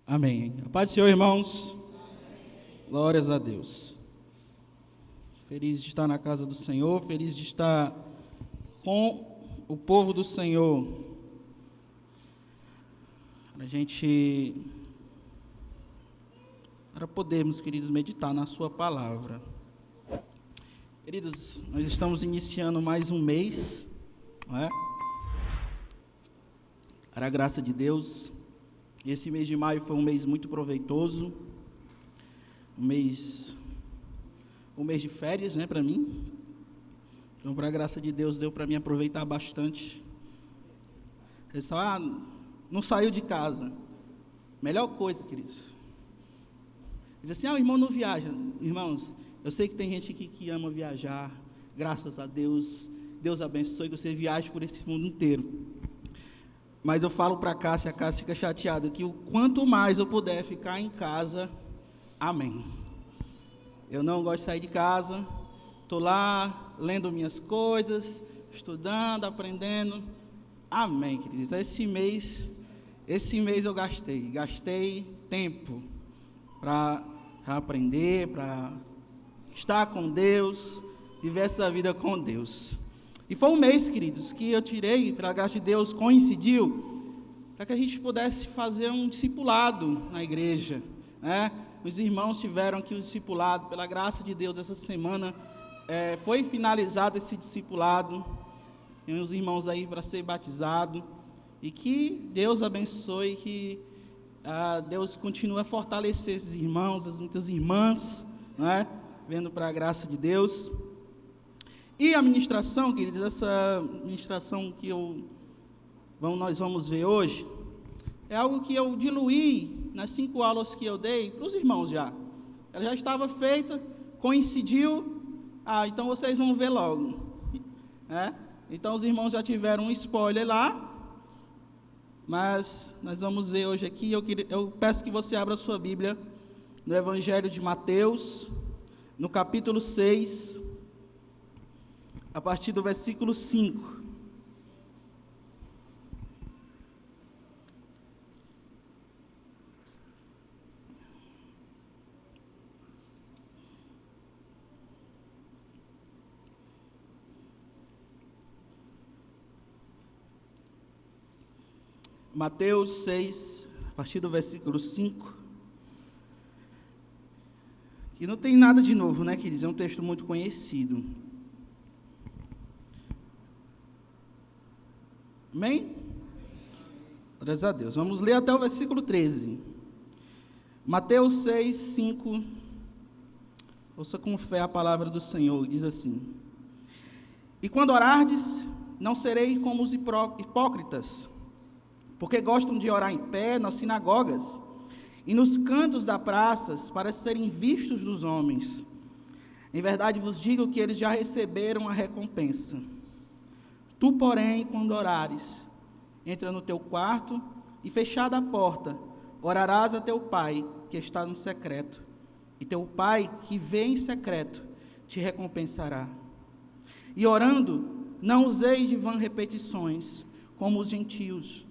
Amém. A paz do Senhor, irmãos. Glórias a Deus. Feliz de estar na casa do Senhor, feliz de estar com o povo do Senhor. Para podermos, queridos, meditar na sua palavra. Queridos, nós estamos iniciando mais um mês, não é? Para a graça de Deus. Esse mês de maio foi um mês muito proveitoso, um mês de férias, né, para mim. Então, para a graça de Deus, deu para mim aproveitar bastante. Pessoal, não saiu de casa. Melhor coisa, queridos. Diz assim, o irmão não viaja. Irmãos, eu sei que tem gente aqui que ama viajar. Graças a Deus, Deus abençoe que você viaje por esse mundo inteiro. Mas eu falo para a Cássia fica chateada, que o quanto mais eu puder ficar em casa, amém. Eu não gosto de sair de casa, estou lá lendo minhas coisas, estudando, aprendendo, amém, queridos. Esse mês eu gastei tempo para aprender, para estar com Deus, viver essa vida com Deus. E foi um mês, queridos, que eu tirei, pela graça de Deus, coincidiu, para que a gente pudesse fazer um discipulado na igreja, né? Os irmãos tiveram aqui o discipulado, pela graça de Deus, essa semana foi finalizado esse discipulado, tem os irmãos aí para ser batizado, e que Deus abençoe, que Deus continue a fortalecer esses irmãos, as muitas irmãs, né? Vendo para a graça de Deus. E a ministração, queridos, essa ministração que nós vamos ver hoje, é algo que eu diluí nas 5 aulas que eu dei para os irmãos já. Ela já estava feita, coincidiu, então vocês vão ver logo. Então os irmãos já tiveram um spoiler lá, mas nós vamos ver hoje aqui. Eu peço que você abra a sua Bíblia no Evangelho de Mateus, no capítulo 6, a partir do versículo 5. Mateus 6, a partir do versículo 5. E não tem nada de novo, né, queridos? É um texto muito conhecido. Amém? Glórias a Deus. Vamos ler até o versículo 13. Mateus 6, 5. Ouça com fé a palavra do Senhor. Diz assim: E quando orardes, não serei como os hipócritas, porque gostam de orar em pé nas sinagogas e nos cantos das praças, para serem vistos dos homens. Em verdade vos digo que eles já receberam a recompensa. Tu, porém, quando orares, entra no teu quarto e, fechada a porta, orarás a teu pai, que está no secreto, e teu pai, que vê em secreto, te recompensará. E orando, não useis de vãs repetições, como os gentios,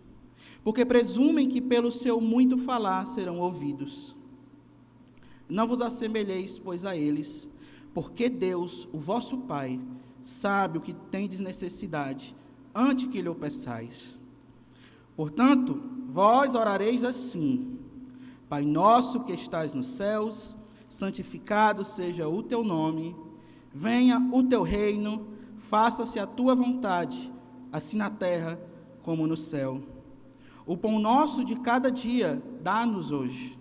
porque presumem que pelo seu muito falar serão ouvidos. Não vos assemelheis, pois, a eles, porque Deus, o vosso Pai, sabe o que tendes necessidade, antes que lhe o peçais. Portanto, vós orareis assim: Pai nosso que estás nos céus, santificado seja o teu nome, venha o teu reino, faça-se a tua vontade, assim na terra como no céu. O pão nosso de cada dia dá-nos hoje,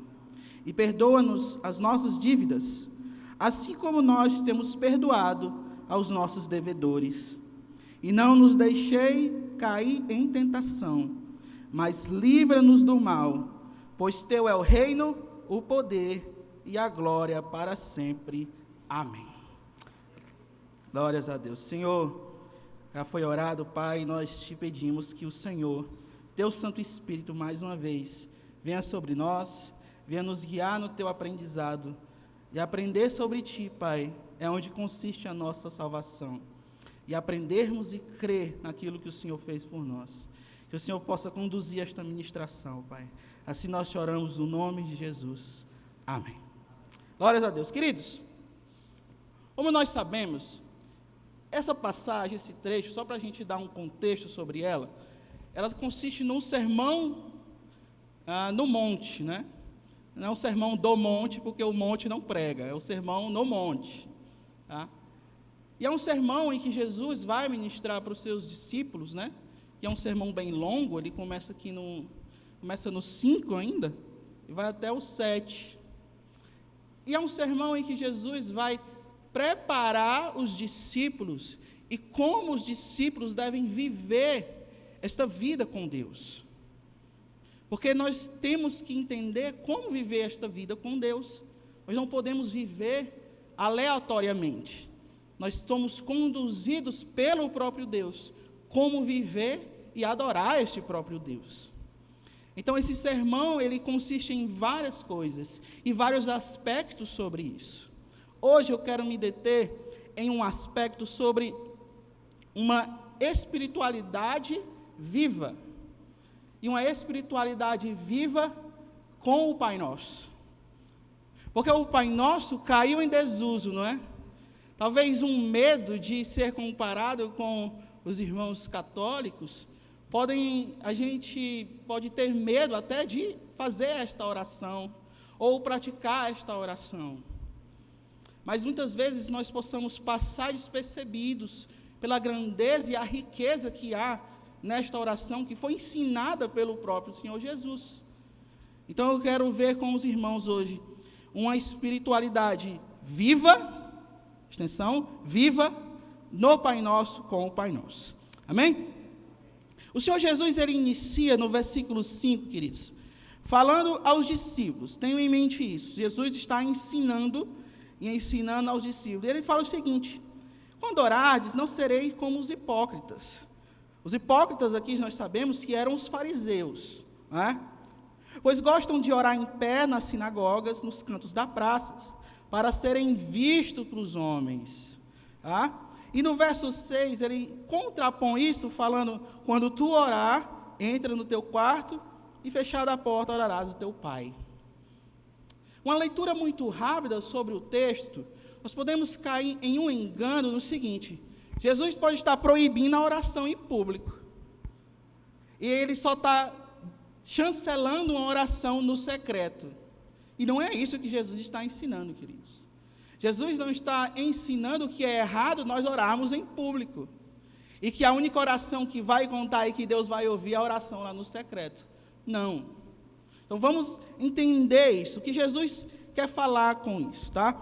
e perdoa-nos as nossas dívidas, assim como nós temos perdoado aos nossos devedores. E não nos deixei cair em tentação, mas livra-nos do mal, pois teu é o reino, o poder e a glória para sempre. Amém. Glórias a Deus. Senhor, já foi orado, Pai, e nós te pedimos que o Senhor, teu Santo Espírito, mais uma vez, venha sobre nós, venha nos guiar no teu aprendizado, e aprender sobre ti, Pai, é onde consiste a nossa salvação. E aprendermos e crer naquilo que o Senhor fez por nós. Que Que o Senhor possa conduzir esta ministração, Pai. Assim nós te oramos no nome de Jesus. Amém. Glórias a Deus. Queridos, como nós sabemos, essa passagem, esse trecho, só para a gente dar um contexto sobre ela, ela consiste num sermão no monte, né? Não é um sermão do monte, porque o monte não prega, é o sermão no monte, tá? E é um sermão em que Jesus vai ministrar para os seus discípulos, né? E é um sermão bem longo, ele começa aqui começa no 5 ainda, e vai até o 7. E é um sermão em que Jesus vai preparar os discípulos e como os discípulos devem viver esta vida com Deus. Porque nós temos que entender como viver esta vida com Deus. Nós não podemos viver aleatoriamente. Nós somos conduzidos pelo próprio Deus, como viver e adorar este próprio Deus. Então esse sermão, ele consiste em várias coisas e vários aspectos sobre isso. Hoje eu quero me deter em um aspecto sobre uma espiritualidade viva. E uma espiritualidade viva com o Pai Nosso. Porque o Pai Nosso caiu em desuso, não é? Talvez um medo de ser comparado com os irmãos católicos, a gente pode ter medo até de fazer esta oração, ou praticar esta oração. Mas muitas vezes nós possamos passar despercebidos pela grandeza e a riqueza que há nesta oração, que foi ensinada pelo próprio Senhor Jesus. Então eu quero ver com os irmãos hoje uma espiritualidade viva, extensão, viva, no Pai Nosso, com o Pai Nosso. Amém? O Senhor Jesus, ele inicia no versículo 5, queridos, falando aos discípulos, tenham em mente isso, Jesus está ensinando aos discípulos. Ele fala o seguinte: quando orardes, não sereis como os hipócritas. Os hipócritas aqui nós sabemos que eram os fariseus, né? Pois gostam de orar em pé nas sinagogas, nos cantos das praças, para serem vistos pelos homens. Tá? E no verso 6, ele contrapõe isso, falando: quando tu orar, entra no teu quarto e fechada a porta, orarás o teu Pai. Uma leitura muito rápida sobre o texto, nós podemos cair em um engano no seguinte: Jesus pode estar proibindo a oração em público, e ele só está chancelando uma oração no secreto. E não é isso que Jesus está ensinando, queridos. Jesus não está ensinando que é errado nós orarmos em público, e que a única oração que vai contar e que Deus vai ouvir é a oração lá no secreto. Não. Então vamos entender isso, o que Jesus quer falar com isso, tá?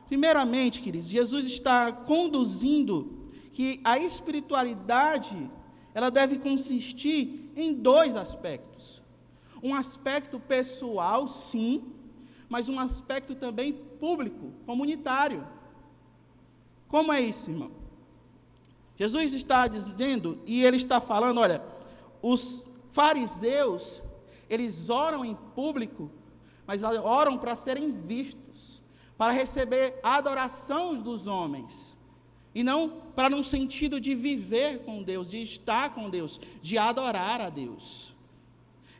Primeiramente, queridos, Jesus está conduzindo que a espiritualidade, ela deve consistir em dois aspectos. Um aspecto pessoal, sim, mas um aspecto também público, comunitário. Como é isso, irmão? Jesus está dizendo, e ele está falando, olha, os fariseus, eles oram em público, mas oram para serem vistos, para receber a adoração dos homens. E não para num sentido de viver com Deus, de estar com Deus, de adorar a Deus.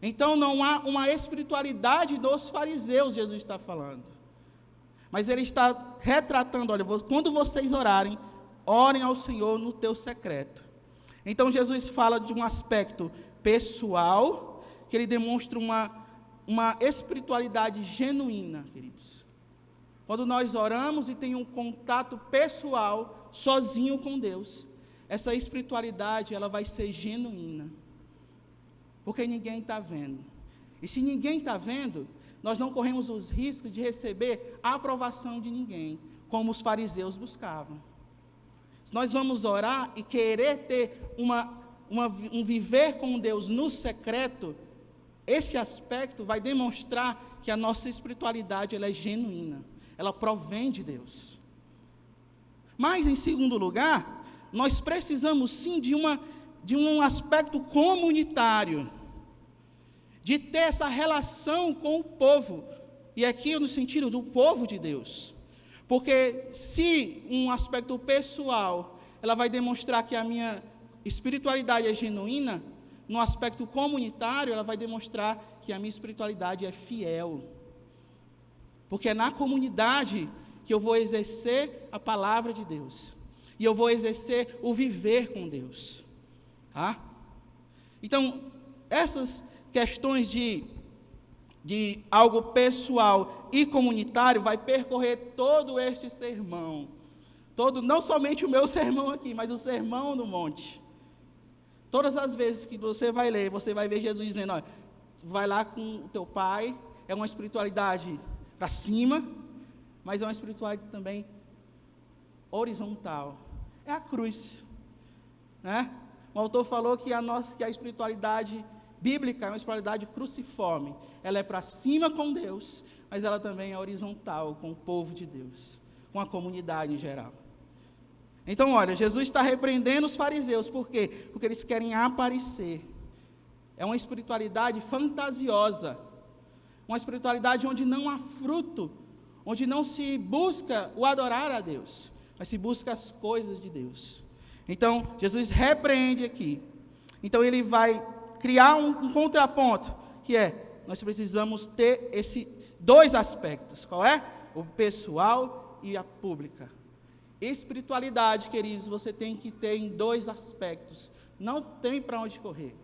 Então não há uma espiritualidade dos fariseus, Jesus está falando. Mas ele está retratando, olha, quando vocês orarem, orem ao Senhor no teu secreto. Então Jesus fala de um aspecto pessoal, que ele demonstra uma espiritualidade genuína, queridos. Quando nós oramos e tem um contato pessoal, sozinho com Deus, essa espiritualidade, ela vai ser genuína, porque ninguém está vendo. E se ninguém está vendo, nós não corremos os riscos de receber a aprovação de ninguém, como os fariseus buscavam. Se nós vamos orar e querer ter um viver com Deus no secreto, esse aspecto vai demonstrar que a nossa espiritualidade, ela é genuína, ela provém de Deus. Mas, em segundo lugar, nós precisamos sim de um aspecto comunitário, de ter essa relação com o povo, e aqui no sentido do povo de Deus, porque se um aspecto pessoal, ela vai demonstrar que a minha espiritualidade é genuína, no aspecto comunitário, ela vai demonstrar que a minha espiritualidade é fiel. Porque é na comunidade que eu vou exercer a palavra de Deus. E eu vou exercer o viver com Deus. Tá? Então, essas questões de algo pessoal e comunitário vai percorrer todo este sermão. Não somente o meu sermão aqui, mas o sermão no monte. Todas as vezes que você vai ler, você vai ver Jesus dizendo, olha, vai lá com o teu pai, é uma espiritualidade para cima, mas é uma espiritualidade também horizontal. É a cruz. Né? O autor falou que a espiritualidade bíblica é uma espiritualidade cruciforme. Ela é para cima com Deus, mas ela também é horizontal com o povo de Deus, com a comunidade em geral. Então, olha, Jesus está repreendendo os fariseus. Por quê? Porque eles querem aparecer. É uma espiritualidade fantasiosa. Uma espiritualidade onde não há fruto, onde não se busca o adorar a Deus, mas se busca as coisas de Deus. Então, Jesus repreende aqui. Então, ele vai criar um contraponto, que é, nós precisamos ter esses dois aspectos. Qual é? O pessoal e a pública. Espiritualidade, queridos, você tem que ter em dois aspectos. Não tem para onde correr.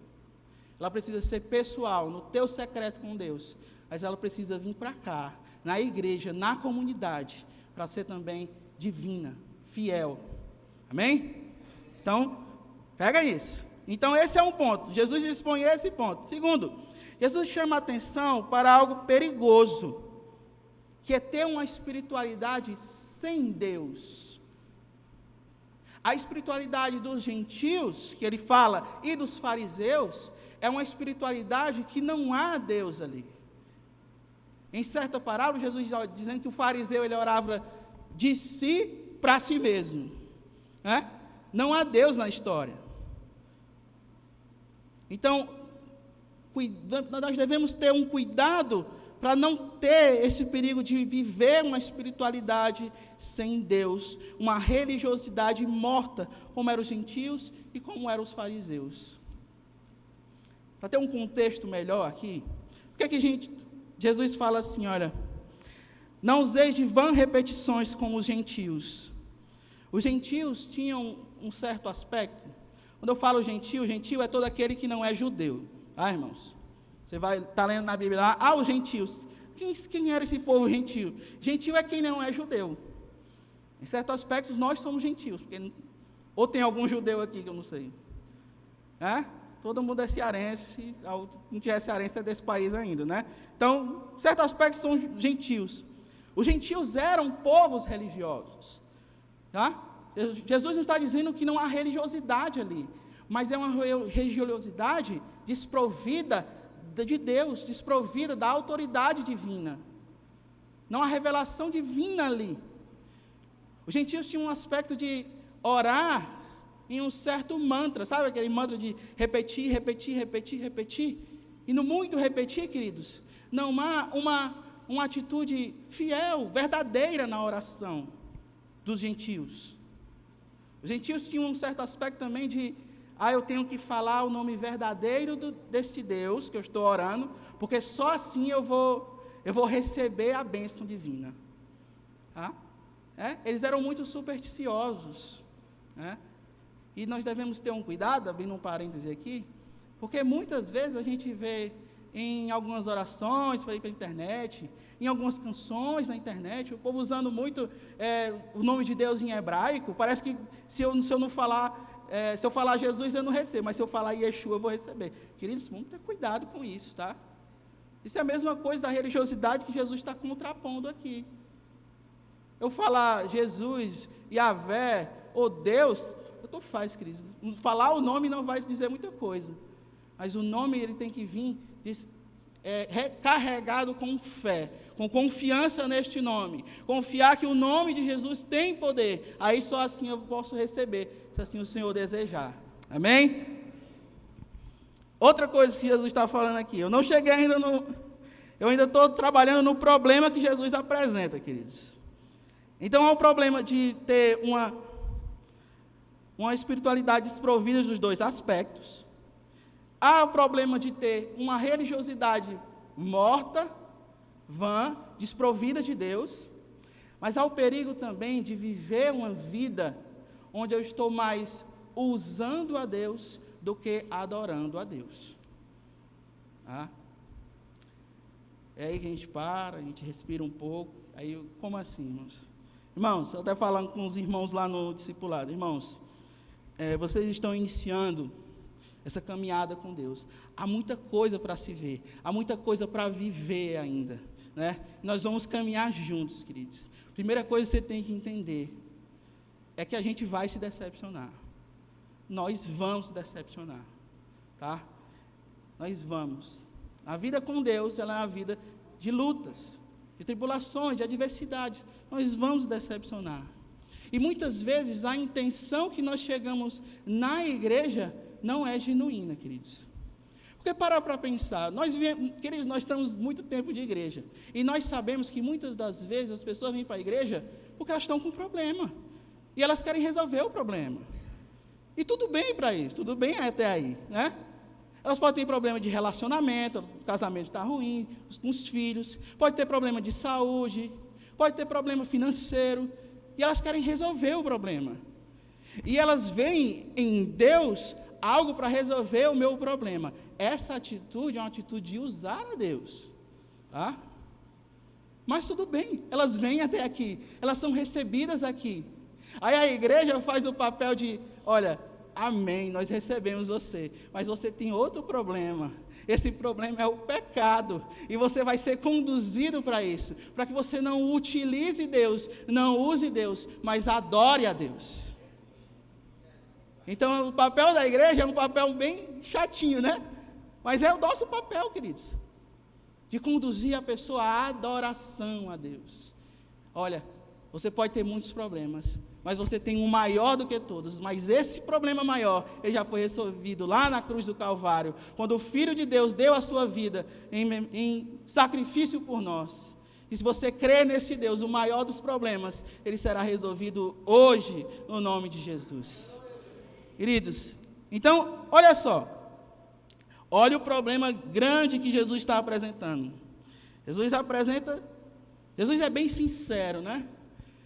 Ela precisa ser pessoal, no teu secreto com Deus. Mas ela precisa vir para cá, na igreja, na comunidade, para ser também divina, fiel. Amém? Então, pega isso. Então, esse é um ponto. Jesus expõe esse ponto. Segundo, Jesus chama a atenção para algo perigoso, que é ter uma espiritualidade sem Deus. A espiritualidade dos gentios, que ele fala, e dos fariseus, é uma espiritualidade que não há Deus ali. Em certa parábola, Jesus dizendo que o fariseu ele orava de si para si mesmo. Né? Não há Deus na história. Então, nós devemos ter um cuidado para não ter esse perigo de viver uma espiritualidade sem Deus, uma religiosidade morta, como eram os gentios e como eram os fariseus. Para ter um contexto melhor aqui, por que Jesus fala assim, olha, não useis de vã repetições como os gentios. Os gentios tinham um certo aspecto. Quando eu falo gentil é todo aquele que não é judeu. Ah, irmãos, você vai estar lendo na Bíblia lá, os gentios. Quem era esse povo gentil? Gentil é quem não é judeu. Em certos aspectos, nós somos gentios. Porque, ou tem algum judeu aqui que eu não sei. Todo mundo é cearense, não tiver cearense é desse país ainda, né? Então, certos aspectos são gentios. Os gentios eram povos religiosos. Tá? Jesus não está dizendo que não há religiosidade ali, mas é uma religiosidade desprovida de Deus, desprovida da autoridade divina. Não há revelação divina ali. Os gentios tinham um aspecto de orar em um certo mantra, sabe aquele mantra de repetir, repetir, repetir, repetir? E no muito repetir, queridos, não há uma atitude fiel, verdadeira na oração dos gentios. Os gentios tinham um certo aspecto também de, eu tenho que falar o nome verdadeiro deste Deus que eu estou orando, porque só assim eu vou receber a bênção divina. Tá? Eles eram muito supersticiosos. E nós devemos ter um cuidado, abrindo um parêntese aqui, porque muitas vezes a gente vê em algumas orações para ir para a internet, em algumas canções na internet, o povo usando muito o nome de Deus em hebraico. Parece que se eu falar Jesus eu não recebo, mas se eu falar Yeshua eu vou receber. Queridos, vamos ter cuidado com isso, tá? Isso é a mesma coisa da religiosidade que Jesus está contrapondo aqui. Eu falar Jesus, Yahvé, ou Deus, tanto faz, queridos. Falar o nome não vai dizer muita coisa, mas o nome ele tem que vir carregado com fé, com confiança neste nome, confiar que o nome de Jesus tem poder, aí só assim eu posso receber, se assim o Senhor desejar. Amém? Outra coisa que Jesus está falando aqui, eu não cheguei ainda eu ainda estou trabalhando no problema que Jesus apresenta, queridos. Então, há o problema de ter uma espiritualidade desprovida dos dois aspectos. Há o problema de ter uma religiosidade morta, vã, desprovida de Deus, mas há o perigo também de viver uma vida onde eu estou mais usando a Deus do que adorando a Deus. Tá? É aí que a gente para, a gente respira um pouco. Aí, como assim, irmãos? Irmãos, eu até falando com os irmãos lá no discipulado. Irmãos, vocês estão iniciando essa caminhada com Deus. Há muita coisa para se ver, há muita coisa para viver ainda, né? Nós vamos caminhar juntos, queridos. Primeira coisa que você tem que entender é que a gente vai se decepcionar. Nós vamos se decepcionar, tá? Nós vamos. A vida com Deus, ela é uma vida de lutas, de tribulações, de adversidades. Nós vamos decepcionar. E muitas vezes a intenção que nós chegamos na igreja não é genuína, queridos. Porque para pensar, queridos, nós estamos muito tempo de igreja. E nós sabemos que muitas das vezes as pessoas vêm para a igreja porque elas estão com um problema. E elas querem resolver o problema. E tudo bem para isso, tudo bem até aí, né? Elas podem ter problema de relacionamento, o casamento está ruim, com os filhos, pode ter problema de saúde, pode ter problema financeiro, e elas querem resolver o problema. E elas veem em Deus algo para resolver o meu problema. Essa atitude é uma atitude de usar a Deus, tá? Mas tudo bem, elas vêm até aqui, elas são recebidas aqui. Aí a igreja faz o papel de, olha, amém, nós recebemos você, mas você tem outro problema. Esse problema é o pecado, e você vai ser conduzido para isso, para que você não utilize Deus, não use Deus, mas adore a Deus. Então o papel da igreja é um papel bem chatinho, né? Mas é o nosso papel, queridos, de conduzir a pessoa à adoração a Deus. Olha, você pode ter muitos problemas, mas você tem um maior do que todos. Mas esse problema maior, ele já foi resolvido lá na cruz do Calvário, quando o Filho de Deus deu a sua vida em sacrifício por nós. E se você crê nesse Deus, o maior dos problemas, ele será resolvido hoje, no nome de Jesus. Queridos, então, olha só. Olha o problema grande que Jesus está apresentando. Jesus é bem sincero, né?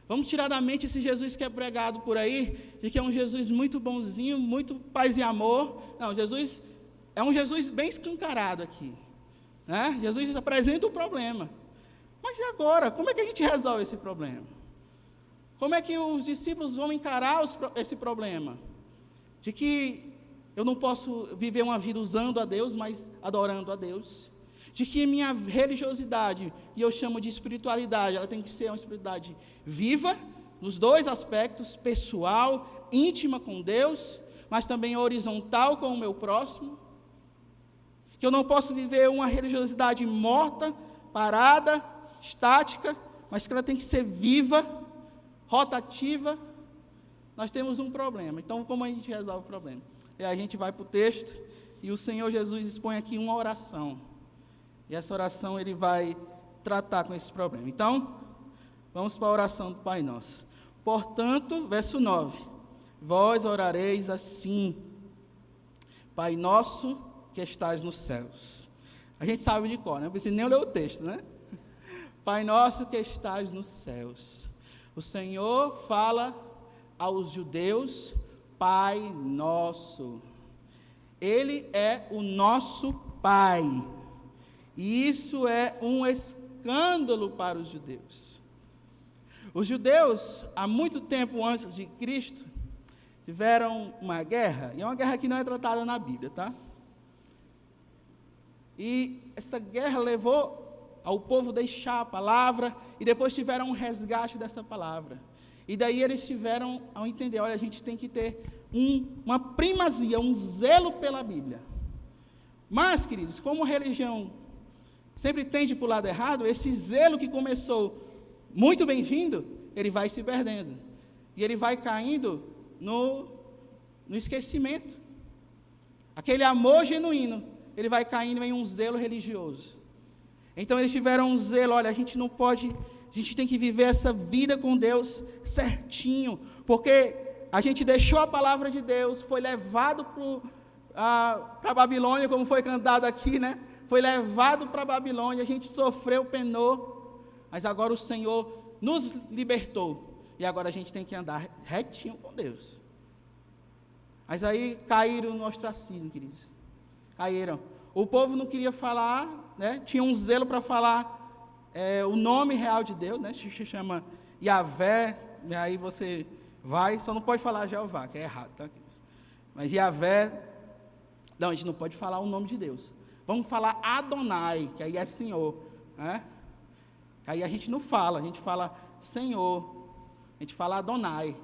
Vamos tirar da mente esse Jesus que é pregado por aí, de que é um Jesus muito bonzinho, muito paz e amor. Não, Jesus é um Jesus bem escancarado aqui, né? Jesus apresenta o problema. Mas e agora? Como é que a gente resolve esse problema? Como é que os discípulos vão encarar esse problema? De que eu não posso viver uma vida usando a Deus, mas adorando a Deus. De que minha religiosidade, e eu chamo de espiritualidade, ela tem que ser uma espiritualidade viva, nos dois aspectos, pessoal, íntima com Deus, mas também horizontal com o meu próximo. Que eu não posso viver uma religiosidade morta, parada, estática, mas que ela tem que ser viva, rotativa. Nós temos um problema. Então, como a gente resolve o problema? A gente vai para o texto, e o Senhor Jesus expõe aqui uma oração. E essa oração ele vai tratar com esse problema. Então, vamos para a oração do Pai Nosso. Portanto, verso 9. Vós orareis assim: Pai nosso que estás nos céus. A gente sabe de cor, né? Não precisa nem ler o texto, né? Pai nosso que estás nos céus. O Senhor fala aos judeus, Pai nosso. Ele é o nosso Pai. E isso é um escândalo para os judeus. Os judeus, há muito tempo antes de Cristo, tiveram uma guerra, e é uma guerra que não é tratada na Bíblia, tá? E essa guerra levou ao povo deixar a palavra, e depois tiveram um resgate dessa palavra. E daí eles tiveram ao entender, olha, a gente tem que ter uma primazia, um zelo pela Bíblia. Mas, queridos, como a religião sempre tende para o lado errado, esse zelo que começou muito bem-vindo, ele vai se perdendo. E ele vai caindo no esquecimento. Aquele amor genuíno, ele vai caindo em um zelo religioso. Então eles tiveram um zelo, olha, a gente não pode, a gente tem que viver essa vida com Deus certinho, porque a gente deixou a palavra de Deus, foi levado para a Babilônia, como foi cantado aqui, né? Foi levado para a Babilônia, a gente sofreu, penou, mas agora o Senhor nos libertou, e agora a gente tem que andar retinho com Deus. Mas aí caíram no ostracismo, queridos. Caíram. O povo não queria falar, né? Tinha um zelo para falar o nome real de Deus, né? Se chama Yahvé, e aí você vai, só não pode falar Jeová, que é errado, tá? Mas Yahvé, não, a gente não pode falar o nome de Deus. Vamos falar Adonai, que aí é Senhor, né? Aí a gente não fala, a gente fala Senhor, a gente fala Adonai.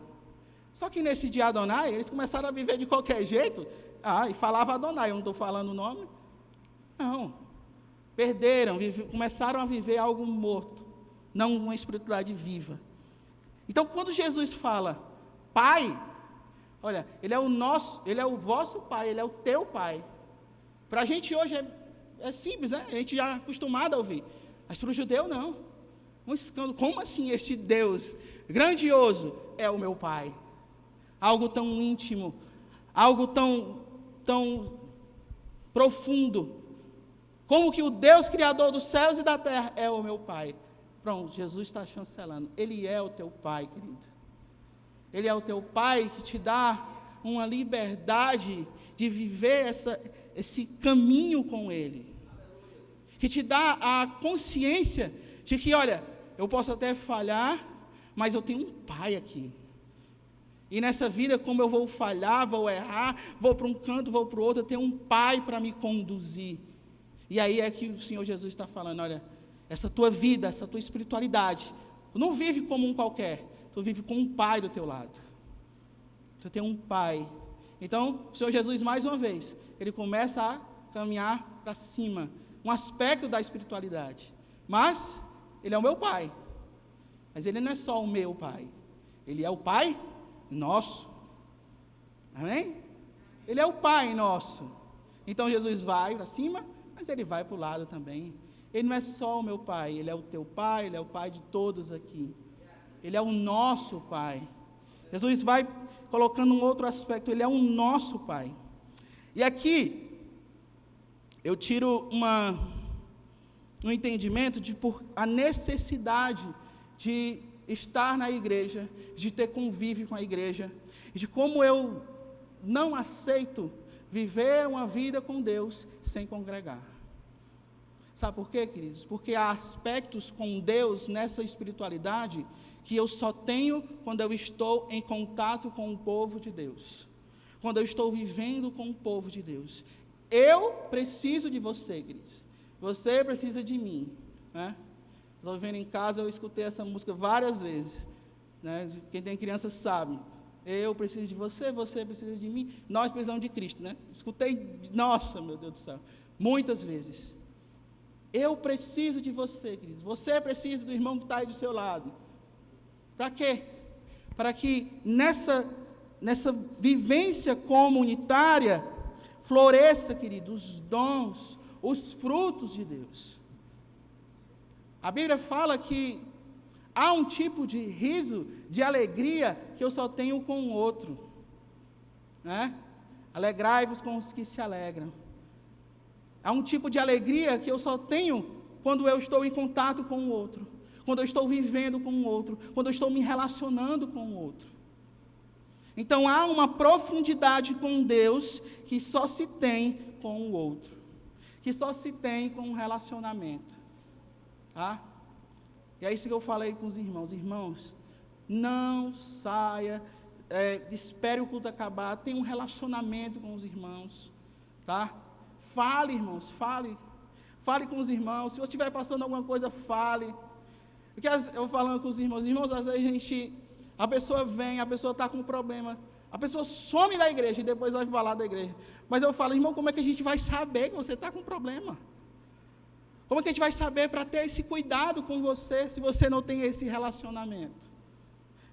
Só que nesse dia Adonai, eles começaram a viver de qualquer jeito, e falava Adonai, eu não estou falando o nome. Não, perderam, começaram a viver algo morto, não uma espiritualidade viva. Então, quando Jesus fala, Pai, olha, Ele é o nosso, Ele é o vosso Pai, Ele é o teu Pai. Para a gente hoje é simples, né? A gente já é acostumado a ouvir. Mas para o judeu, não. Um escândalo. Como assim este Deus grandioso é o meu Pai? Algo tão íntimo, algo tão profundo. Como que o Deus Criador dos céus e da terra é o meu Pai? Pronto, Jesus está chancelando. Ele é o teu Pai, querido. Ele é o teu Pai que te dá uma liberdade de viver esse caminho com Ele. Que te dá a consciência de que, olha, eu posso até falhar, mas eu tenho um Pai aqui. E nessa vida, como eu vou falhar, vou errar, vou para um canto, vou para o outro, eu tenho um Pai para me conduzir. E aí é que o Senhor Jesus está falando, olha, essa tua vida, essa tua espiritualidade, tu não vive como um qualquer, tu vive com um Pai do teu lado. Tu tem um Pai. Então, o Senhor Jesus, mais uma vez, Ele começa a caminhar para cima, um aspecto da espiritualidade. Mas, Ele é o meu Pai. Mas Ele não é só o meu Pai. Ele é o Pai nosso. Amém? Ele é o Pai nosso. Então, Jesus vai para cima, mas Ele vai para o lado também. Ele não é só o meu Pai, Ele é o teu Pai, Ele é o Pai de todos aqui. Ele é o nosso Pai. Jesus vai colocando um outro aspecto, Ele é o nosso Pai. E aqui, eu tiro um entendimento de a necessidade de estar na igreja, de ter convívio com a igreja, de como eu não aceito viver uma vida com Deus sem congregar. Sabe por quê, queridos? Porque há aspectos com Deus nessa espiritualidade que eu só tenho quando eu estou em contato com o povo de Deus. Quando eu estou vivendo com o povo de Deus. Eu preciso de você, queridos. Você precisa de mim. Né? Estou vivendo em casa, eu escutei essa música várias vezes. Né? Quem tem criança sabe. Eu preciso de você, você precisa de mim. Nós precisamos de Cristo. Né? Escutei, nossa, meu Deus do céu, muitas vezes. Eu preciso de você, queridos. Você precisa do irmão que está aí do seu lado. Para quê? Para que nessa vivência comunitária floresça, queridos, os dons, os frutos de Deus. A Bíblia fala que há um tipo de riso, de alegria, que eu só tenho com o outro. Né? Alegrai-vos com os que se alegram. Há um tipo de alegria que eu só tenho quando eu estou em contato com o outro, quando eu estou vivendo com o outro, quando eu estou me relacionando com o outro. Então há uma profundidade com Deus que só se tem com o outro, que só se tem com um relacionamento. Tá? E é isso que eu falei com os irmãos. Irmãos, não saia, espere o culto acabar, tenha um relacionamento com os irmãos. Tá? Fale, irmãos, fale. Fale com os irmãos. Se você estiver passando alguma coisa, fale. Porque eu falando com os irmãos, às vezes a pessoa vem, a pessoa está com um problema, a pessoa some da igreja e depois vai falar da igreja. Mas eu falo, irmão, como é que a gente vai saber que você está com um problema? Como é que a gente vai saber para ter esse cuidado com você, se você não tem esse relacionamento?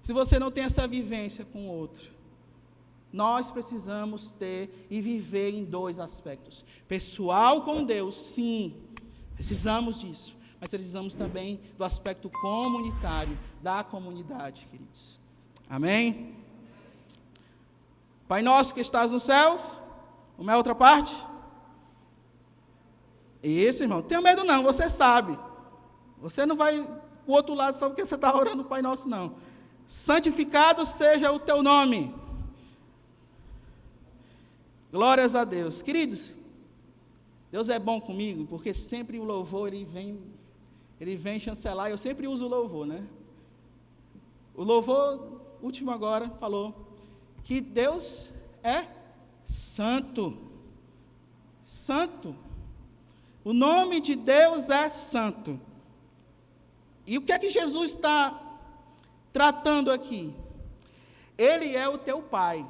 Se você não tem essa vivência com o outro? Nós precisamos ter e viver em dois aspectos. Pessoal com Deus, sim, precisamos disso. Mas precisamos também do aspecto comunitário, da comunidade, queridos. Amém? Pai nosso que estás nos céus, Como é a outra parte? Isso, irmão. Não tenha medo não, você sabe. Você não vai para o outro lado só porque você está orando o Pai Nosso, não. Santificado seja o teu nome. Glórias a Deus. Queridos, Deus é bom comigo, porque sempre o louvor, ele vem chancelar, eu sempre uso o louvor, né? O louvor, último agora, falou que Deus é santo. Santo. O nome de Deus é santo. E o que é que Jesus está tratando aqui? Ele é o teu pai,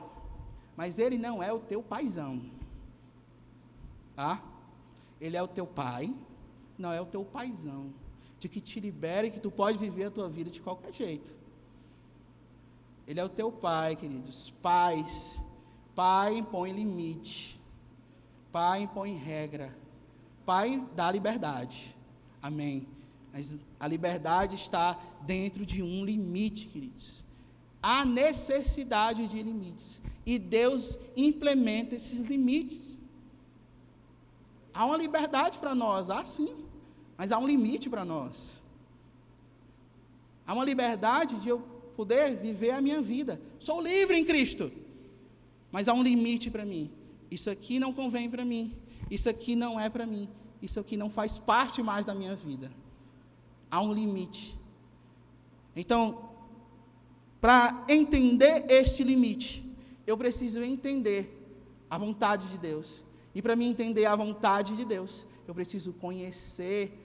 mas ele não é o teu paizão. Tá? Ele é o teu pai, não é o teu paizão, de que te libere, que tu pode viver a tua vida de qualquer jeito. Ele é o teu pai, queridos. Pai impõe limite, pai impõe regra, pai dá liberdade, amém. Mas a liberdade está dentro de um limite, queridos. Há necessidade de limites, e Deus implementa esses limites. Há uma liberdade para nós, há sim, mas há um limite para nós. Há uma liberdade de eu poder viver a minha vida. Sou livre em Cristo, mas há um limite para mim. Isso aqui não convém para mim, isso aqui não é para mim, isso aqui não faz parte mais da minha vida. Há um limite. Então, para entender este limite, eu preciso entender a vontade de Deus. E para mim entender a vontade de Deus, eu preciso conhecer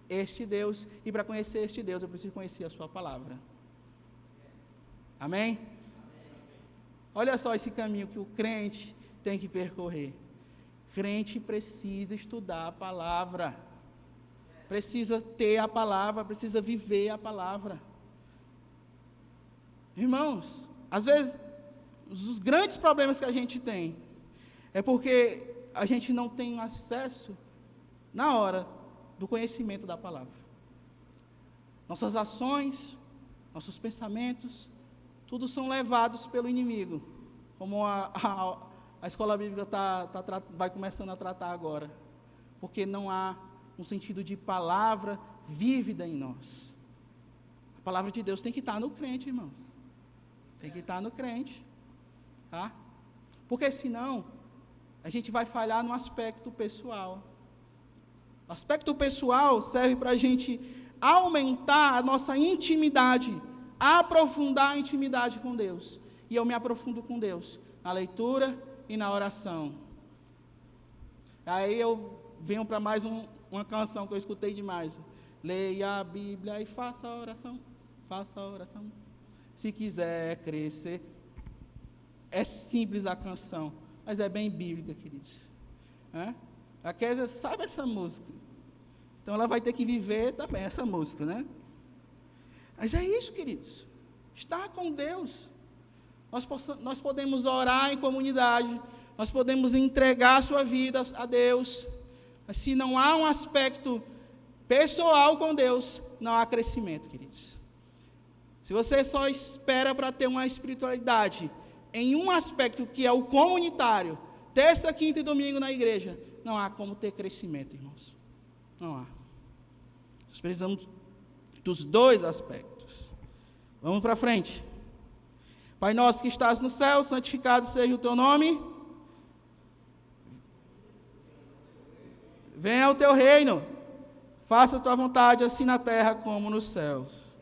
este Deus. E para conhecer este Deus, eu preciso conhecer a sua palavra. Amém? Olha só esse caminho que o crente tem que percorrer. Crente precisa estudar a palavra. Precisa ter a palavra, precisa viver a palavra. Irmãos, às vezes, os grandes problemas que a gente tem é porque a gente não tem acesso na hora do conhecimento da palavra. Nossas ações, nossos pensamentos, tudo são levados pelo inimigo, como a escola bíblica vai começando a tratar agora, porque não há um sentido de palavra vívida em nós. A palavra de Deus tem que estar no crente, irmãos. Tem que estar no crente, tá? Porque senão a gente vai falhar no aspecto pessoal. O aspecto pessoal serve para a gente aumentar a nossa intimidade, aprofundar a intimidade com Deus. E eu me aprofundo com Deus na leitura e na oração. Aí eu venho para mais uma canção que eu escutei demais. Leia a Bíblia e faça a oração. Faça a oração. Se quiser crescer. É simples a canção, mas é bem bíblica, queridos. A Kézia sabe essa música. Então ela vai ter que viver também essa música, né? Mas é isso, queridos. Estar com Deus. Nós podemos orar em comunidade, nós podemos entregar a sua vida a Deus, mas se não há um aspecto pessoal com Deus, não há crescimento, queridos. Se você só espera para ter uma espiritualidade em um aspecto que é o comunitário, terça, quinta e domingo na igreja, não há como ter crescimento, irmãos. Não há. Nós precisamos dos dois aspectos. Vamos para frente. Pai nosso que estás no céu, santificado seja o teu nome. Venha o teu reino. Faça a tua vontade, assim na terra como nos céus.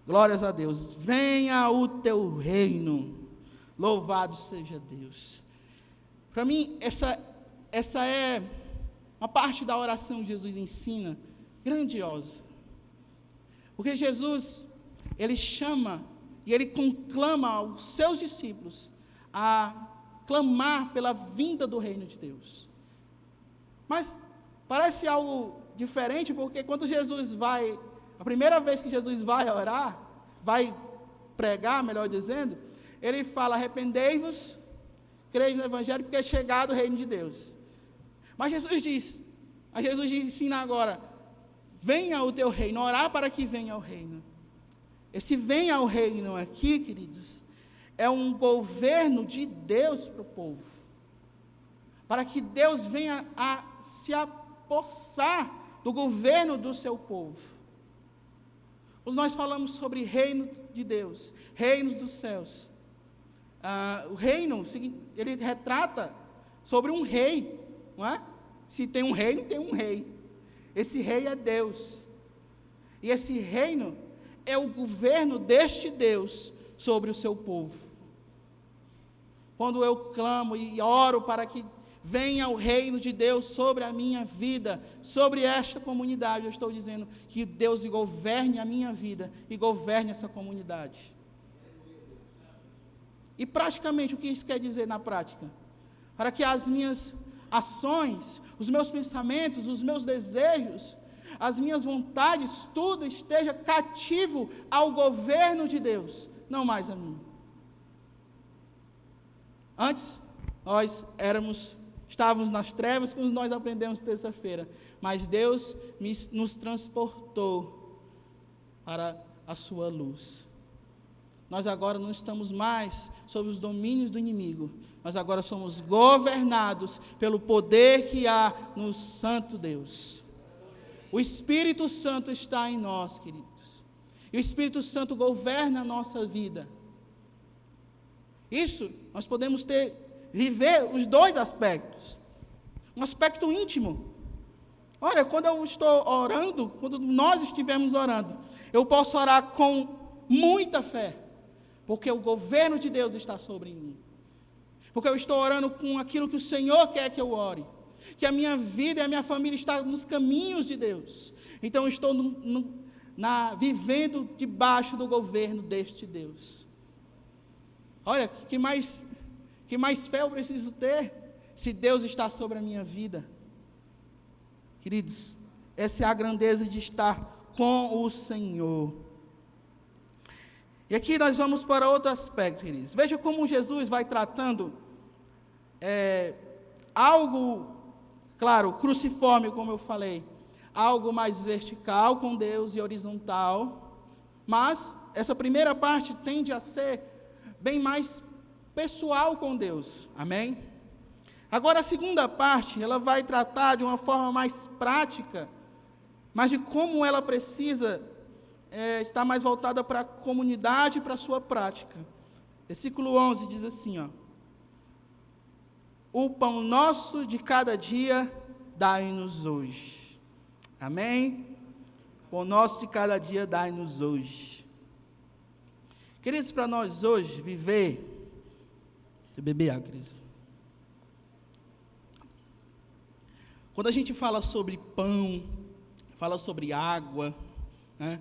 Glórias a Deus. Venha o teu reino. Louvado seja Deus. Para mim, essa é uma parte da oração que Jesus ensina, grandiosa. Porque Jesus, ele chama e ele conclama aos seus discípulos a clamar pela vinda do reino de Deus. Mas parece algo diferente, porque quando Jesus vai, a primeira vez que Jesus vai orar, vai pregar, melhor dizendo, ele fala: arrependei-vos, creio no Evangelho, porque é chegado o reino de Deus. Mas Jesus ensina agora: venha o teu reino, orar para que venha o reino. Esse venha ao reino aqui, queridos, é um governo de Deus para o povo. para que Deus venha a se apossar do governo do seu povo. Quando nós falamos sobre reino de Deus, reinos dos céus, o reino, ele retrata sobre um rei, não é? Se tem um reino, tem um rei. Esse rei é Deus. E esse reino é o governo deste Deus sobre o seu povo. Quando eu clamo e oro para que venha o reino de Deus sobre a minha vida, sobre esta comunidade, eu estou dizendo que Deus governe a minha vida e governe essa comunidade. E praticamente, o que isso quer dizer na prática? Para que as minhas ações, os meus pensamentos, os meus desejos, as minhas vontades, tudo esteja cativo ao governo de Deus, não mais a mim. Antes, nós estávamos nas trevas, como nós aprendemos terça-feira, mas Deus nos transportou para a sua luz. Nós agora não estamos mais sob os domínios do inimigo, nós agora somos governados pelo poder que há no Santo Deus. O Espírito Santo está em nós, queridos, e o Espírito Santo governa a nossa vida. Isso, nós podemos viver os dois aspectos. Um aspecto íntimo. Olha, quando eu estou orando, quando nós estivermos orando, eu posso orar com muita fé, porque o governo de Deus está sobre mim. Porque eu estou orando com aquilo que o Senhor quer que eu ore. Que a minha vida e a minha família estão nos caminhos de Deus. Então eu estou vivendo debaixo do governo deste Deus. Olha, que mais fé eu preciso ter se Deus está sobre a minha vida? Queridos, essa é a grandeza de estar com o Senhor. E aqui nós vamos para outro aspecto, queridos. Veja como Jesus vai tratando algo, claro, cruciforme, como eu falei, algo mais vertical com Deus e horizontal, mas essa primeira parte tende a ser bem mais pessoal com Deus, amém? Agora a segunda parte, ela vai tratar de uma forma mais prática, mas de como ela precisa estar mais voltada para a comunidade e para a sua prática. Versículo 11 diz assim, ó: o pão nosso de cada dia dai-nos hoje. Amém? O pão nosso de cada dia dai-nos hoje. Queridos, para nós hoje viver, deixa eu beber água, queridos. Quando a gente fala sobre pão, fala sobre água, né,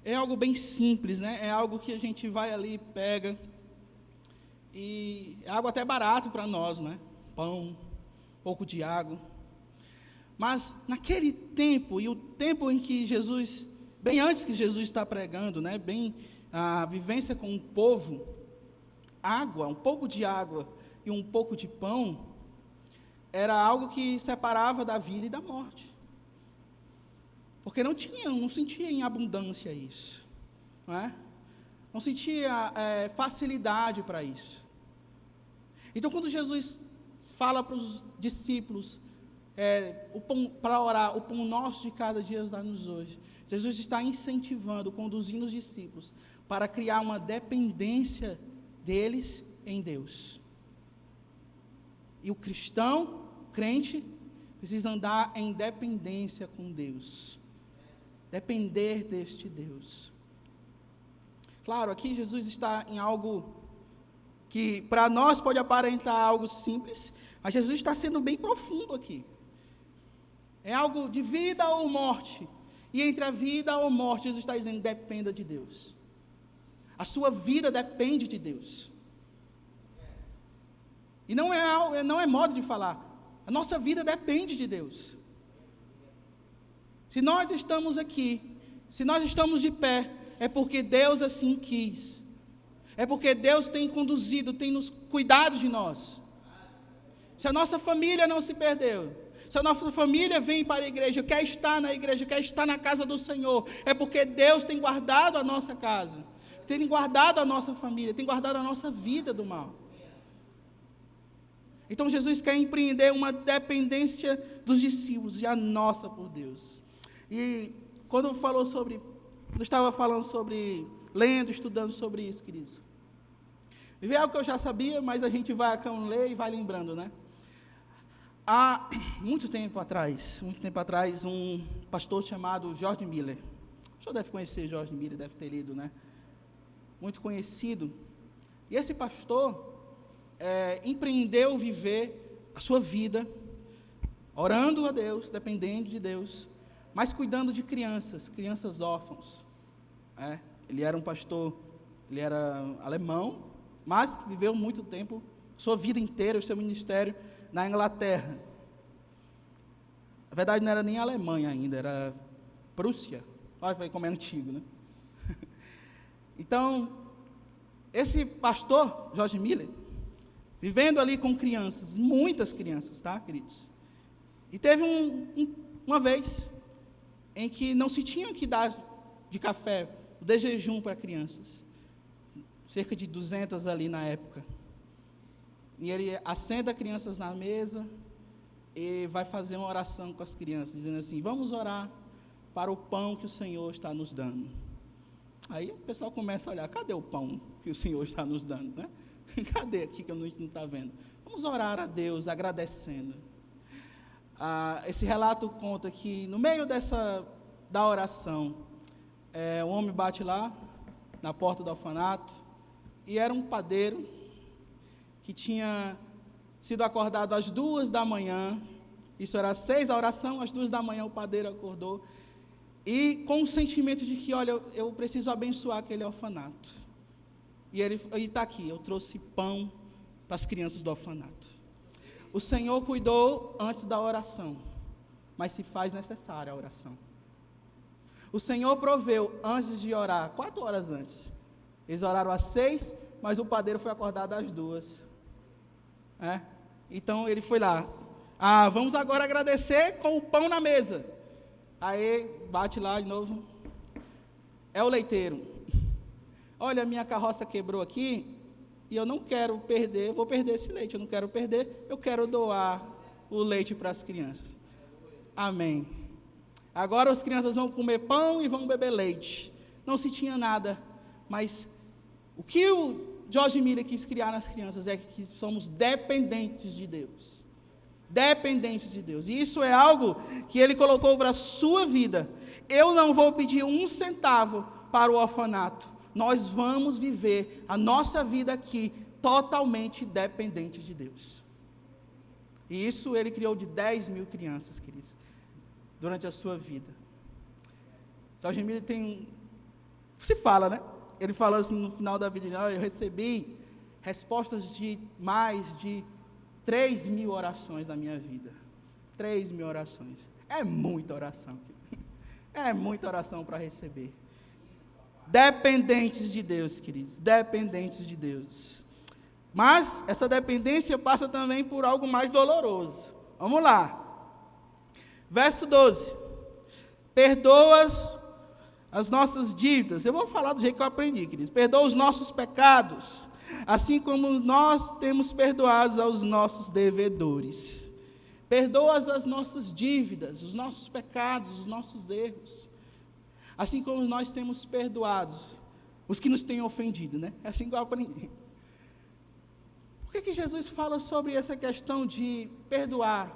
é algo bem simples, né? É algo que a gente vai ali, pega, e é algo até barato para nós, né? Pão, um pouco de água. Mas naquele tempo, e o tempo em que Jesus, bem antes que Jesus está pregando, né? Bem a vivência com o povo, água, um pouco de água e um pouco de pão, era algo que separava da vida e da morte. Porque não sentia em abundância isso. Não sentia facilidade para isso. Então, quando Jesus fala para os discípulos, para orar, o pão nosso de cada dia dá-nos hoje, Jesus está incentivando, conduzindo os discípulos para criar uma dependência deles em Deus. E o cristão, crente, precisa andar em dependência com Deus. Depender deste Deus. Claro, aqui Jesus está em algo que para nós pode aparentar algo simples, mas Jesus está sendo bem profundo aqui. É algo de vida ou morte. E entre a vida ou morte, Jesus está dizendo, dependa de Deus. A sua vida depende de Deus. E não é modo de falar. A nossa vida depende de Deus. Se nós estamos aqui, se nós estamos de pé, é porque Deus assim quis. É porque Deus tem conduzido, tem nos cuidado de nós. Se a nossa família não se perdeu, se a nossa família vem para a igreja, quer estar na igreja, quer estar na casa do Senhor, é porque Deus tem guardado a nossa casa, tem guardado a nossa família, tem guardado a nossa vida do mal. Então Jesus quer empreender uma dependência dos discípulos e a nossa por Deus. E quando estava falando sobre, lendo, estudando sobre isso, queridos, viver algo que eu já sabia, mas a gente vai ler e vai lembrando, né? Há muito tempo atrás, um pastor chamado George Miller, o senhor deve conhecer George Miller, deve ter lido, né? Muito conhecido. E esse pastor empreendeu viver a sua vida, orando a Deus, dependendo de Deus, mas cuidando de crianças órfãos. Ele era um pastor, ele era alemão, mas que viveu muito tempo, sua vida inteira, o seu ministério, na Inglaterra. Na verdade, não era nem Alemanha ainda, era Prússia. Olha como é antigo, né? Então, esse pastor, George Miller, vivendo ali com crianças, muitas crianças, tá, queridos? E teve uma vez em que não se tinha que dar de café, de jejum para crianças. Cerca de 200 ali na época. E ele assenta crianças na mesa e vai fazer uma oração com as crianças, dizendo assim: vamos orar para o pão que o Senhor está nos dando. Aí o pessoal começa a olhar: cadê o pão que o Senhor está nos dando, né? Cadê aqui que a gente não está vendo? Vamos orar a Deus agradecendo. Esse relato conta que no meio da oração, um homem bate lá na porta do orfanato, e era um padeiro que tinha sido acordado às 2 da manhã, isso era 6 a oração, às 2 da manhã o padeiro acordou, e com o sentimento de que, olha, eu preciso abençoar aquele orfanato. E ele está aqui, eu trouxe pão para as crianças do orfanato. O Senhor cuidou antes da oração, mas se faz necessária a oração. O Senhor proveu antes de orar, 4 horas antes. Eles oraram às 6, mas o padeiro foi acordado às 2. Então ele foi lá. Vamos agora agradecer com o pão na mesa. Aí bate lá de novo. É o leiteiro. Olha, minha carroça quebrou aqui e eu não quero perder, eu vou perder esse leite, eu não quero perder, eu quero doar o leite para as crianças. Amém. Agora as crianças vão comer pão e vão beber leite. Não se tinha nada, mas o que o George Miller quis criar nas crianças é que somos dependentes de Deus. Dependentes de Deus. E isso é algo que ele colocou para a sua vida. Eu não vou pedir 1 centavo para o orfanato. Nós vamos viver a nossa vida aqui totalmente dependente de Deus. E isso ele criou de 10 mil crianças, queridos, durante a sua vida. George Miller se fala, né? Ele fala assim no final da vida: eu recebi respostas de mais de 3 mil orações na minha vida. 3 mil orações. É muita oração, querido. É muita oração para receber. Dependentes de Deus, queridos. Dependentes de Deus. Mas essa dependência passa também por algo mais doloroso. Vamos lá. Verso 12. Perdoas as nossas dívidas. Eu vou falar do jeito que eu aprendi, queridos. Perdoa os nossos pecados, assim como nós temos perdoado aos nossos devedores. Perdoa as nossas dívidas, os nossos pecados, os nossos erros, assim como nós temos perdoados os que nos têm ofendido, né? É assim que eu aprendi. Por que Jesus fala sobre essa questão de perdoar,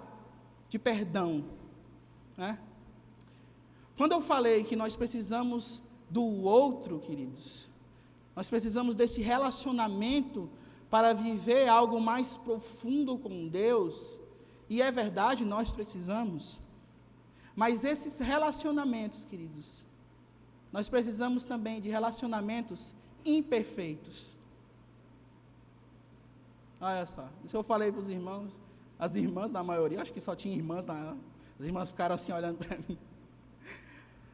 de perdão, né? Quando eu falei que nós precisamos do outro, queridos, nós precisamos desse relacionamento para viver algo mais profundo com Deus, e é verdade, nós precisamos, mas esses relacionamentos, queridos, nós precisamos também de relacionamentos imperfeitos. Olha só, isso eu falei para os irmãos, as irmãs da maioria, acho que só tinha irmãs, as irmãs ficaram assim olhando para mim.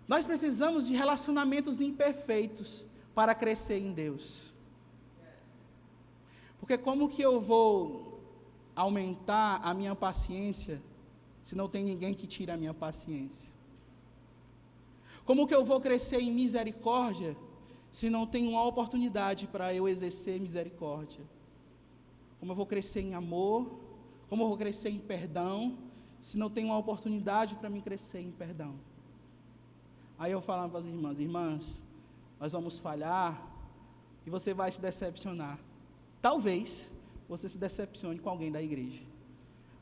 Nós precisamos de relacionamentos imperfeitos para crescer em Deus. Porque como que eu vou aumentar a minha paciência se não tem ninguém que tire a minha paciência? Como que eu vou crescer em misericórdia se não tem uma oportunidade para eu exercer misericórdia? Como eu vou crescer em amor? Como eu vou crescer em perdão, se não tem uma oportunidade para mim crescer em perdão? Aí eu falava para as irmãs, nós vamos falhar e você vai se decepcionar. Talvez você se decepcione com alguém da igreja.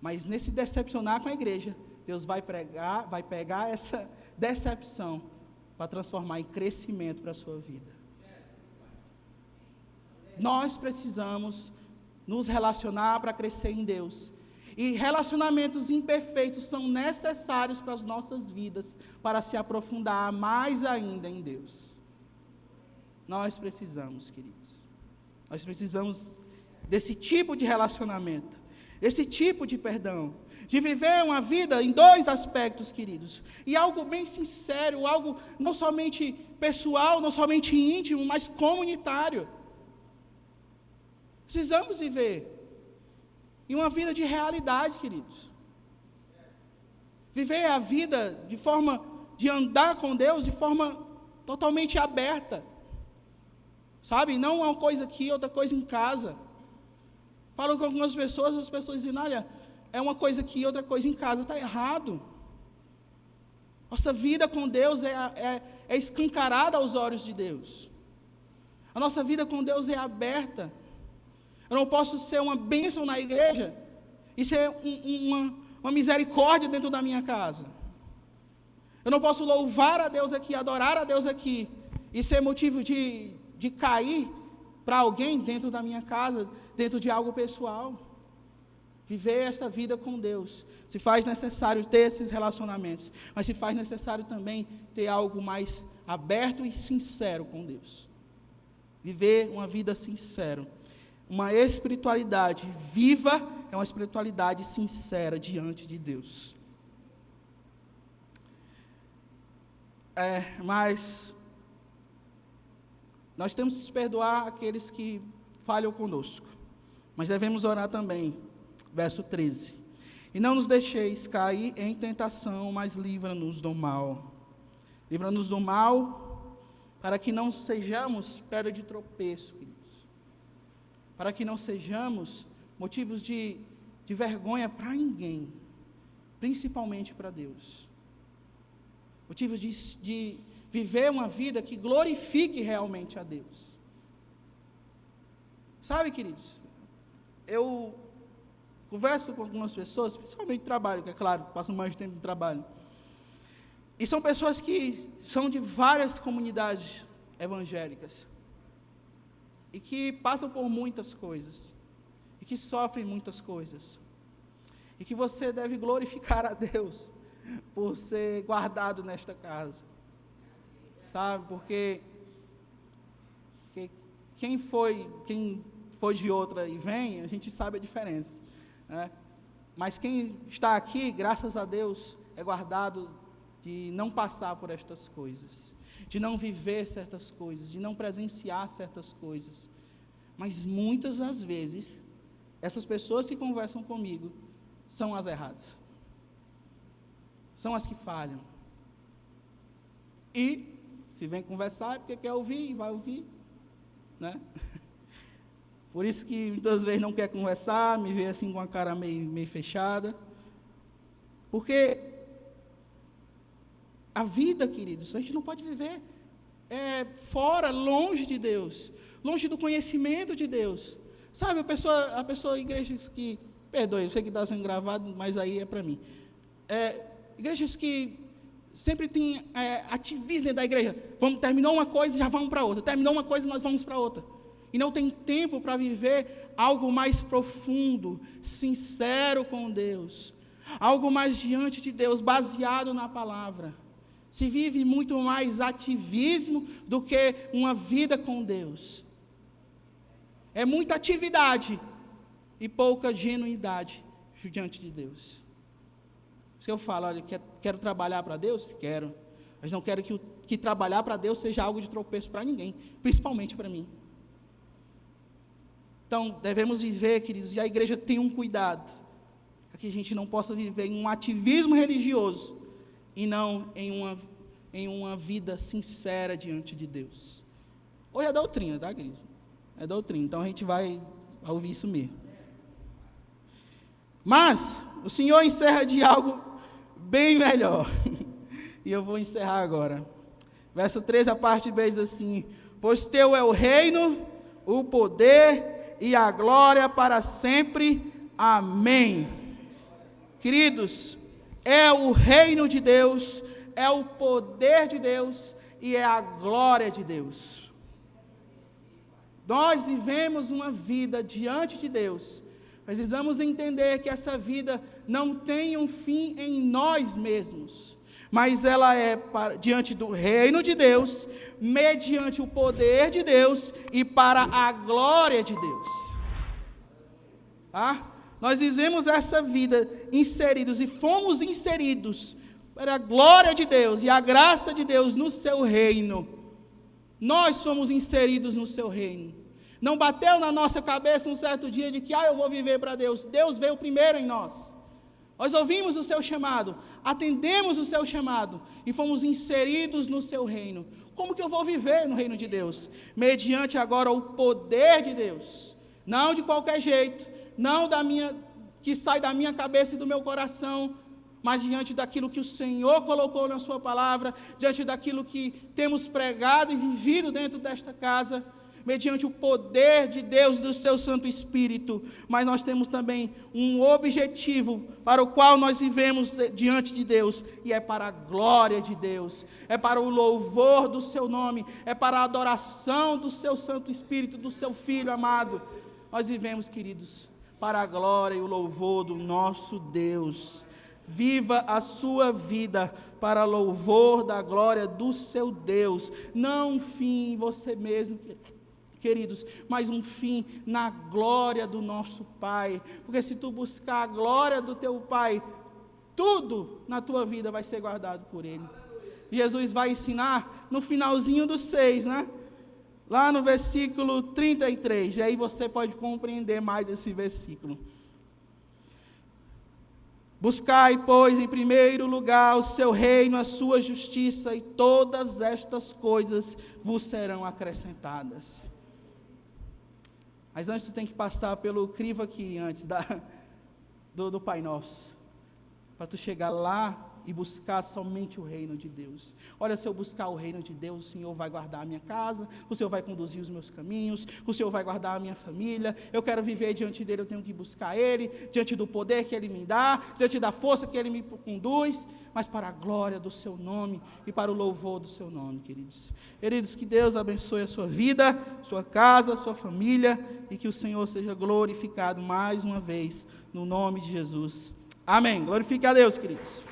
Mas nesse decepcionar com a igreja, Deus vai pegar essa decepção para transformar em crescimento para a sua vida. Nós precisamos nos relacionar para crescer em Deus. E relacionamentos imperfeitos são necessários para as nossas vidas, para se aprofundar mais ainda em Deus. Nós precisamos, queridos. Nós precisamos desse tipo de relacionamento, desse tipo de perdão, de viver uma vida em dois aspectos, queridos. E algo bem sincero, algo não somente pessoal, não somente íntimo, mas comunitário. Precisamos viver em uma vida de realidade, queridos. Viver a vida de forma de andar com Deus de forma totalmente aberta. Sabe? Não uma coisa aqui, outra coisa em casa. Falo com algumas pessoas, as pessoas dizem, olha, é uma coisa aqui, outra coisa em casa. Está errado. Nossa vida com Deus é escancarada aos olhos de Deus. A nossa vida com Deus é aberta. Eu não posso ser uma bênção na igreja e ser uma misericórdia dentro da minha casa. Eu não posso louvar a Deus aqui, adorar a Deus aqui e ser motivo de cair para alguém dentro da minha casa, dentro de algo pessoal. Viver essa vida com Deus se faz necessário ter esses relacionamentos, mas se faz necessário também ter algo mais aberto e sincero com Deus. Viver uma vida sincera. Uma espiritualidade viva é uma espiritualidade sincera diante de Deus. Mas nós temos que perdoar aqueles que falham conosco. Mas devemos orar também. Verso 13. E não nos deixeis cair em tentação, mas livra-nos do mal. Livra-nos do mal, para que não sejamos pedra de tropeço, queridos. Para que não sejamos motivos de vergonha para ninguém, principalmente para Deus. Motivos de viver uma vida que glorifique realmente a Deus. Sabe, queridos, eu converso com algumas pessoas, principalmente no trabalho, que é claro, passam mais tempo no trabalho. E são pessoas que são de várias comunidades evangélicas. E que passam por muitas coisas. E que sofrem muitas coisas. E que você deve glorificar a Deus por ser guardado nesta casa. Sabe? Porque quem foi de outra e vem, a gente sabe a diferença. Né? Mas quem está aqui, graças a Deus, é guardado de não passar por estas coisas, de não viver certas coisas, de não presenciar certas coisas. Mas muitas das vezes, essas pessoas que conversam comigo são as erradas, são as que falham. E se vem conversar é porque quer ouvir e vai ouvir, né? Por isso que muitas vezes não quer conversar, me vê assim com a cara meio fechada. Porque a vida, queridos, a gente não pode viver fora, longe de Deus, longe do conhecimento de Deus. Sabe, a pessoa igrejas que, perdoe, eu sei que está sendo gravado, mas aí é para mim. Igrejas que sempre tem ativismo dentro da igreja. Terminou uma coisa, já vamos para outra. Terminou uma coisa, nós vamos para outra. E não tem tempo para viver algo mais profundo, sincero com Deus. Algo mais diante de Deus, baseado na palavra. Se vive muito mais ativismo do que uma vida com Deus. É muita atividade e pouca genuidade diante de Deus. Se eu falo, olha, quero trabalhar para Deus? Quero. Mas não quero que trabalhar para Deus seja algo de tropeço para ninguém, principalmente para mim. Então, devemos viver, queridos, e a igreja tem um cuidado, para que a gente não possa viver em um ativismo religioso, e não em uma vida sincera diante de Deus. Hoje é doutrina, tá, queridos? É doutrina, então a gente vai ouvir isso mesmo. Mas o Senhor encerra de algo bem melhor. E eu vou encerrar agora. Verso 13, a parte B diz assim: pois teu é o reino, o poder e a glória para sempre. Amém. Queridos, é o reino de Deus, é o poder de Deus e é a glória de Deus. Nós vivemos uma vida diante de Deus. Precisamos entender que essa vida não tem um fim em nós mesmos, mas ela é diante do reino de Deus, mediante o poder de Deus e para a glória de Deus. Tá? Nós vivemos essa vida inseridos e fomos inseridos para a glória de Deus e a graça de Deus no seu reino. Nós somos inseridos no seu reino. Não bateu na nossa cabeça um certo dia de que eu vou viver para Deus. Deus veio primeiro em nós. Nós ouvimos o seu chamado, atendemos o seu chamado e fomos inseridos no seu reino. Como que eu vou viver no reino de Deus? Mediante agora o poder de Deus. Não de qualquer jeito, não que sai da minha cabeça e do meu coração, mas diante daquilo que o Senhor colocou na sua palavra, diante daquilo que temos pregado e vivido dentro desta casa, mediante o poder de Deus e do seu Santo Espírito. Mas nós temos também um objetivo para o qual nós vivemos diante de Deus, e é para a glória de Deus, é para o louvor do seu nome, é para a adoração do seu Santo Espírito, do seu Filho amado. Nós vivemos, queridos, para a glória e o louvor do nosso Deus. Viva a sua vida para louvor da glória do seu Deus, não um fim em você mesmo, queridos, mas um fim na glória do nosso Pai. Porque se tu buscar a glória do teu Pai, tudo na tua vida vai ser guardado por Ele. Jesus vai ensinar no finalzinho do 6, né? Lá no versículo 33, e aí você pode compreender mais esse versículo. Buscai, pois, em primeiro lugar o seu reino, a sua justiça, e todas estas coisas vos serão acrescentadas. Mas antes tu tem que passar pelo crivo aqui, antes do Pai Nosso, para tu chegar lá e buscar somente o reino de Deus. Olha, se eu buscar o reino de Deus, o Senhor vai guardar a minha casa, o Senhor vai conduzir os meus caminhos, o Senhor vai guardar a minha família. Eu quero viver diante dele, eu tenho que buscar Ele, diante do poder que Ele me dá, diante da força que Ele me conduz, mas para a glória do seu nome e para o louvor do seu nome, queridos. Queridos, que Deus abençoe a sua vida, sua casa, sua família, e que o Senhor seja glorificado mais uma vez, no nome de Jesus. Amém. Glorifique a Deus, queridos.